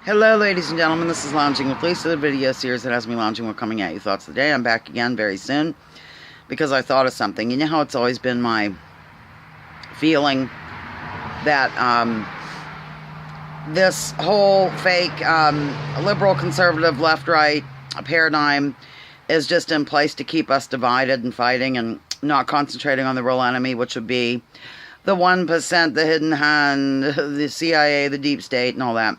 Hello, ladies and gentlemen. This is Lounging with Lisa, the video series that has me lounging with coming at you thoughts of the day. I'm back again very soon because I thought of something. You know how it's always been my feeling that this whole fake liberal, conservative, left-right paradigm is just in place to keep us divided and fighting and not concentrating on the real enemy, which would be the 1%, the hidden hand, the CIA, the deep state, and all that.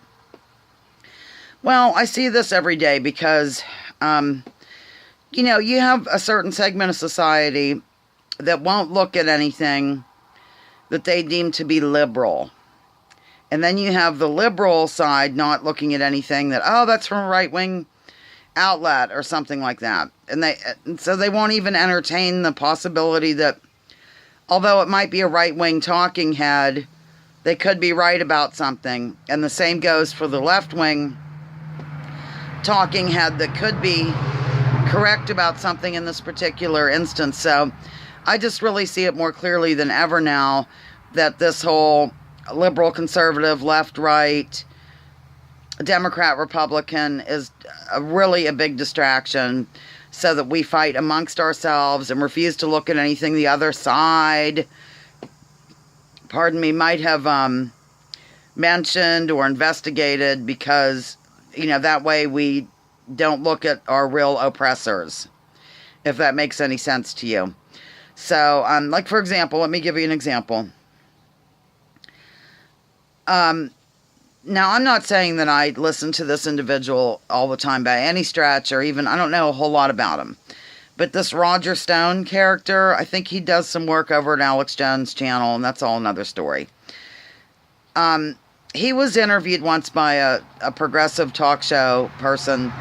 Well, I see this every day because, you have a certain segment of society that won't look at anything that they deem to be liberal. And then you have the liberal side not looking at anything that, that's from a right-wing outlet or something like that. And so they won't even entertain the possibility that, although it might be a right-wing talking head, they could be right about something. And the same goes for the left-wing talking head that could be correct about something in this particular instance. So I just really see it more clearly than ever now that this whole liberal, conservative, left, right, Democrat, Republican is really a big distraction so that we fight amongst ourselves and refuse to look at anything the other side, might have mentioned or investigated, because that way we don't look at our real oppressors, if that makes any sense to you. So, like, for example, let me give you an example. Now, I'm not saying that I listen to this individual all the time by any stretch, or even, I don't know a whole lot about him. But this Roger Stone character, I think he does some work over at Alex Jones' channel, and that's all another story. He was interviewed once by a progressive talk show person,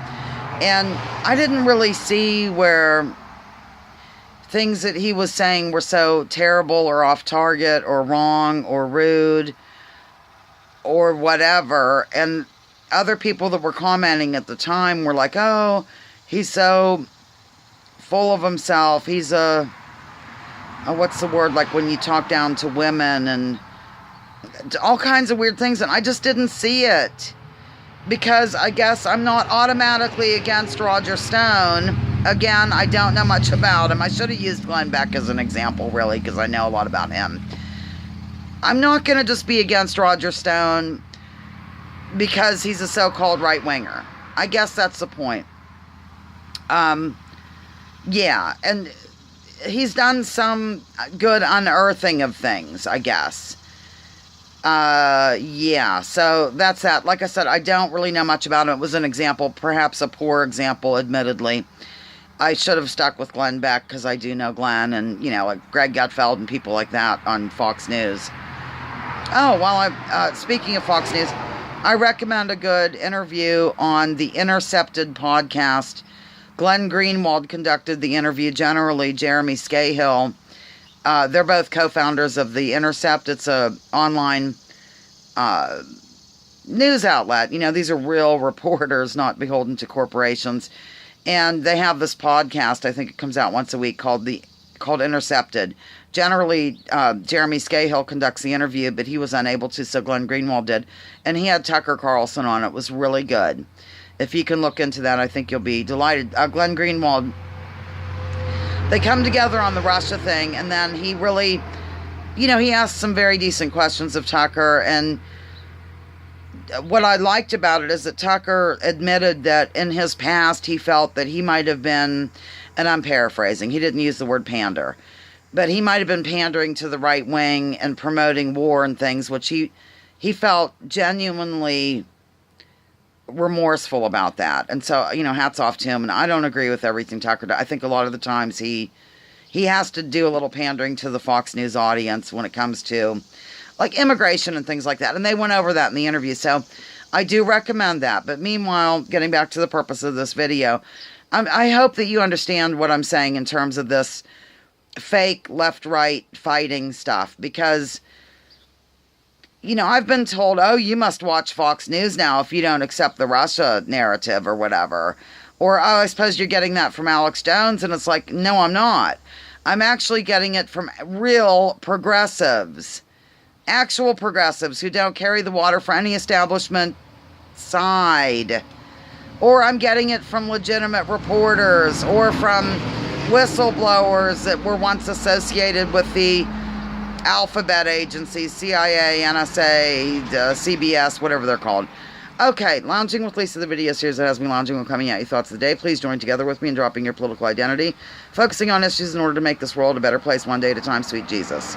and I didn't really see where things that he was saying were so terrible or off target or wrong or rude or whatever. And other people that were commenting at the time were like, oh, he's so full of himself. He's what's the word, like when you talk down to women and all kinds of weird things, and I just didn't see it, because I guess I'm not automatically against Roger Stone. Again, I don't know much about him. I should have used Glenn Beck as an example, really, because I know a lot about him. I'm not going to just be against Roger Stone because he's a so-called right-winger. I guess that's the point. Yeah, and he's done some good unearthing of things, I guess. Yeah, so that's that. Like I said, I don't really know much about him. It was an example, perhaps a poor example, admittedly. I should have stuck with Glenn Beck, because I do know Glenn, and, like Greg Gutfeld and people like that on Fox News. Oh, well, speaking of Fox News, I recommend a good interview on the Intercepted podcast. Glenn Greenwald conducted the interview. Generally, Jeremy Scahill. They're both co-founders of The Intercept. It's a online news outlet. These are real reporters, not beholden to corporations. And they have this podcast, I think it comes out once a week, called Intercepted. Generally, Jeremy Scahill conducts the interview, but he was unable to, so Glenn Greenwald did. And he had Tucker Carlson on. It was really good. If you can look into that, I think you'll be delighted. Glenn Greenwald, they come together on the Russia thing, and then he really, he asked some very decent questions of Tucker, and what I liked about it is that Tucker admitted that in his past he felt that he might have been, and I'm paraphrasing, he didn't use the word pander, but he might have been pandering to the right wing and promoting war and things, which he felt genuinely remorseful about that. And so, hats off to him. And I don't agree with everything Tucker does. I think a lot of the times he has to do a little pandering to the Fox News audience when it comes to, like, immigration and things like that. And they went over that in the interview. So I do recommend that. But meanwhile, getting back to the purpose of this video, I hope that you understand what I'm saying in terms of this fake left-right fighting stuff. Because I've been told, oh, you must watch Fox News now if you don't accept the Russia narrative or whatever. Or, oh, I suppose you're getting that from Alex Jones. And it's like, no, I'm not. I'm actually getting it from real progressives. Actual progressives who don't carry the water for any establishment side. Or I'm getting it from legitimate reporters or from whistleblowers that were once associated with the alphabet agencies, CIA, NSA, CBS, whatever they're called. Okay, Lounging with Lisa, the video series that has me lounging while coming at you thoughts of the day. Please join together with me in dropping your political identity, focusing on issues in order to make this world a better place one day at a time. Sweet Jesus.